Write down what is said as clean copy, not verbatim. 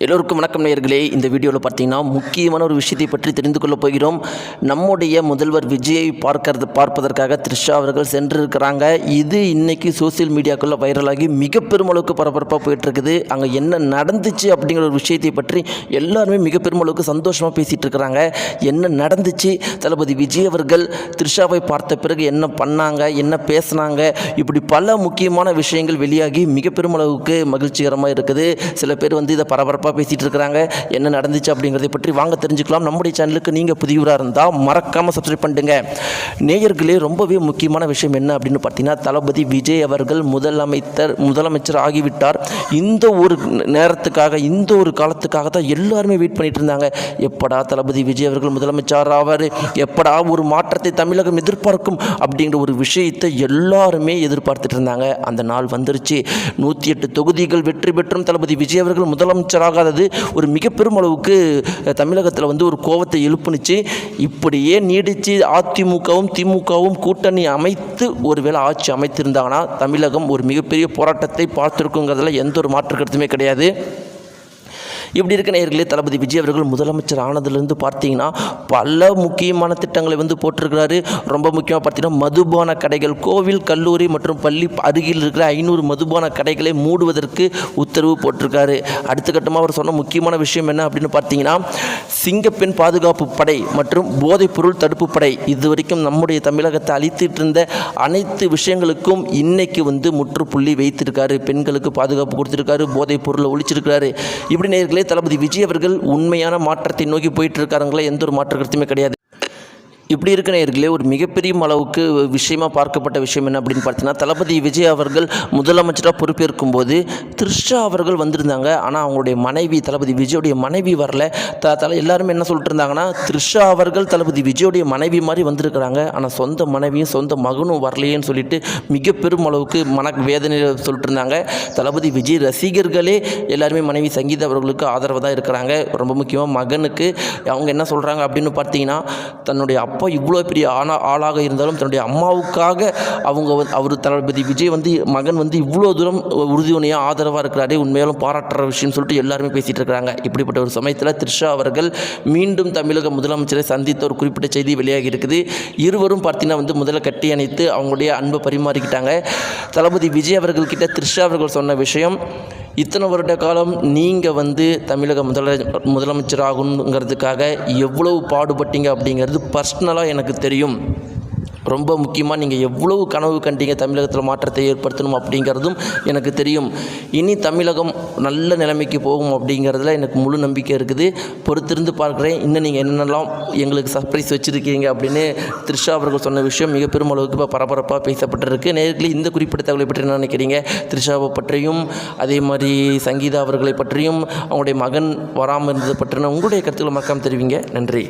எல்லோருக்கும் வணக்கம் நேயர்களே. இந்த வீடியோவில் பார்த்தீங்கன்னா முக்கியமான ஒரு விஷயத்தை பற்றி தெரிந்து கொள்ளப் போகிறோம். நம்முடைய முதல்வர் விஜயை பார்ப்பதற்காக த்ரிஷா அவர்கள் சென்றிருக்கிறாங்க. இது இன்றைக்கி சோசியல் மீடியாக்குள்ளே வைரலாகி மிக பெருமளவுக்கு பரபரப்பாக போயிட்டுருக்குது. அங்கே என்ன நடந்துச்சு அப்படிங்கிற ஒரு விஷயத்தை பற்றி எல்லாருமே மிக பெருமளவுக்கு சந்தோஷமாக பேசிகிட்டு இருக்கிறாங்க. என்ன நடந்துச்சு, தளபதி விஜய் அவர்கள் த்ரிஷாவை பார்த்த பிறகு என்ன பண்ணாங்க, என்ன பேசினாங்க, இப்படி பல முக்கியமான விஷயங்கள் வெளியாகி மிக பெருமளவுக்கு மகிழ்ச்சிகரமாக இருக்குது. சில பேர் இதை பரபரப்பாக பேசிட்டு இருக்கிறாங்க. என்ன நடந்துச்சு அப்படிங்கிறதை பற்றி வாங்க தெரிஞ்சுக்கலாம். நம்முடைய சேனலுக்கு நீங்கள் புதியவராக இருந்தால் மறக்காமல் சப்ஸ்கிரைப் பண்ணுங்க. நேயர்களே, ரொம்பவே முக்கியமான விஷயம் என்ன அப்படின்னு பார்த்தீங்கன்னா, தளபதி விஜய் அவர்கள் முதலமைச்சர் ஆகிவிட்டார். இந்த ஒரு நேரத்துக்காக, இந்த ஒரு காலத்துக்காக தான் எல்லாருமே வெயிட் பண்ணிட்டு இருந்தாங்க. எப்படா தளபதி விஜய் அவர்கள் முதலமைச்சர் ஆவார், எப்படா ஒரு மாற்றத்தை தமிழகம் எதிர்பார்க்கும் அப்படிங்கிற ஒரு விஷயத்தை எல்லாருமே எதிர்பார்த்துட்டு இருந்தாங்க. அந்த நாள் வந்துருச்சு. 108 தொகுதிகள் வெற்றி பெற்றும் தளபதி விஜய் அவர்கள் முதலமைச்சராக ஒரு மிக பெரும் அளவுக்கு தமிழகத்தில் ஒரு கோபத்தை எழுப்புனுச்சு. இப்படியே நீடிச்சு அதிமுகவும் திமுகவும் கூட்டணி அமைத்து ஒருவேளை ஆட்சி அமைத்திருந்தாங்கன்னா தமிழகம் ஒரு மிகப்பெரிய போராட்டத்தை பார்த்துருக்குங்கிறதுல எந்த ஒரு மாற்று கருத்துமே கிடையாது. இப்படி இருக்க நேயர்களே, தளபதி விஜய் அவர்கள் முதலமைச்சர் ஆனதுலேருந்து பார்த்தீங்கன்னா பல முக்கியமான திட்டங்களை போட்டிருக்கிறாரு. ரொம்ப முக்கியமாக பார்த்தீங்கன்னா மதுபான கடைகள், கோவில், கல்லூரி மற்றும் பள்ளி அருகில் இருக்கிற 500 மதுபான கடைகளை மூடுவதற்கு உத்தரவு போட்டிருக்காரு. அடுத்த கட்டமாக அவர் சொன்ன முக்கியமான விஷயம் என்ன அப்படின்னு பார்த்தீங்கன்னா, சிங்கப்பெண் பாதுகாப்பு படை மற்றும் போதைப்பொருள் தடுப்பு படை இதுவரைக்கும் நம்முடைய தமிழகத்தை அளித்துட்டு இருந்த அனைத்து விஷயங்களுக்கும் இன்னைக்கு முற்றுப்புள்ளி வைத்திருக்காரு. பெண்களுக்கு பாதுகாப்பு கொடுத்திருக்காரு, போதைப் பொருளை ஒழிச்சிருக்கிறாரு. இப்படி நேயர்களே, தளபதி விஜய் அவர்கள் உண்மையான மாற்றத்தை நோக்கி போயிட்டு இருக்காருங்களா, எந்த ஒரு மாற்று கருத்துமே கிடையாது. இப்படி இருக்க நேயர்களே, ஒரு மிகப்பெரிய அளவுக்கு விஷயமாக பார்க்கப்பட்ட விஷயம் என்ன அப்படின்னு பார்த்தீங்கன்னா, தளபதி விஜய் அவர்கள் முதலமைச்சராக பொறுப்பேற்கும் போது த்ரிஷா அவர்கள் வந்திருந்தாங்க. ஆனால் அவங்களுடைய மனைவி, தளபதி விஜயோடைய மனைவி வரல. எல்லாருமே என்ன சொல்லிட்டு இருந்தாங்கன்னா, த்ரிஷா அவர்கள் தளபதி விஜயோடைய மனைவி மாதிரி வந்திருக்கிறாங்க, ஆனால் சொந்த மனைவியும் சொந்த மகனும் வரலையேன்னு சொல்லிட்டு மிக பெரும் அளவுக்கு வேதனையில் சொல்லிட்டு இருந்தாங்க. தளபதி விஜய் ரசிகர்களே எல்லாருமே மனைவி சங்கீதா அவர்களுக்கு ஆதரவு தான் இருக்கிறாங்க. ரொம்ப முக்கியமாக மகனுக்கு அவங்க என்ன சொல்கிறாங்க அப்படின்னு பார்த்தீங்கன்னா, தன்னுடைய அப்பா இவ்வளோ பெரிய ஆளாக இருந்தாலும் தன்னுடைய அம்மாவுக்காக அவர் தளபதி விஜய் மகன் இவ்வளோ தூரம் உறுதுணையாக ஆதரவாக இருக்கிறாரே, உண்மையாலும் பாராட்டுற விஷயம்னு சொல்லிட்டு எல்லாருமே பேசிகிட்டு இருக்கிறாங்க. இப்படிப்பட்ட ஒரு சமயத்தில் த்ரிஷா அவர்கள் மீண்டும் தமிழக முதலமைச்சரை சந்தித்த ஒரு குறிப்பிட்ட செய்தி வெளியாகி இருக்குது. இருவரும் பார்த்தீங்கன்னா முதல்ல கட்டி அணைத்து அவங்களுடைய அன்பை பரிமாறிக்கிட்டாங்க. தளபதி விஜய் அவர்கள்கிட்ட த்ரிஷா அவர்கள் சொன்ன விஷயம், இத்தனை வருட காலம் நீங்கள் தமிழக முதலமைச்சர் ஆகணுங்கிறதுக்காக எவ்வளவு பாடுபட்டீங்க அப்படிங்கிறது பர்சனலாக எனக்கு தெரியும். ரொம்ப முக்கியமாக நீங்கள் எவ்வளவு கனவு கண்டீங்க தமிழகத்தில் மாற்றத்தை ஏற்படுத்தணும் அப்படிங்கிறதும் எனக்கு தெரியும். இனி தமிழகம் நல்ல நிலைமைக்கு போகும் அப்படிங்கிறதுல எனக்கு முழு நம்பிக்கை இருக்குது. பொறுத்திருந்து பார்க்குறேன். இன்னும் நீங்கள் என்னென்னலாம் எங்களுக்கு சர்ப்ரைஸ் வச்சுருக்கீங்க அப்படின்னு த்ரிஷா அவர்கள் சொன்ன விஷயம் மிக பெரும் அளவுக்கு இப்போ பரபரப்பாக பேசப்பட்டிருக்கு. நேர்களை இந்த குறிப்பிட்ட தகவலை பற்றி என்ன நினைக்கிறீங்க? த்ரிஷாவை பற்றியும் அதே மாதிரி சங்கீதா அவர்களை பற்றியும் அவங்களுடைய மகன் வராமல் இருந்தது பற்றின உங்களுடைய கருத்துக்களை மறக்காமல் தெரிவிங்க. நன்றி.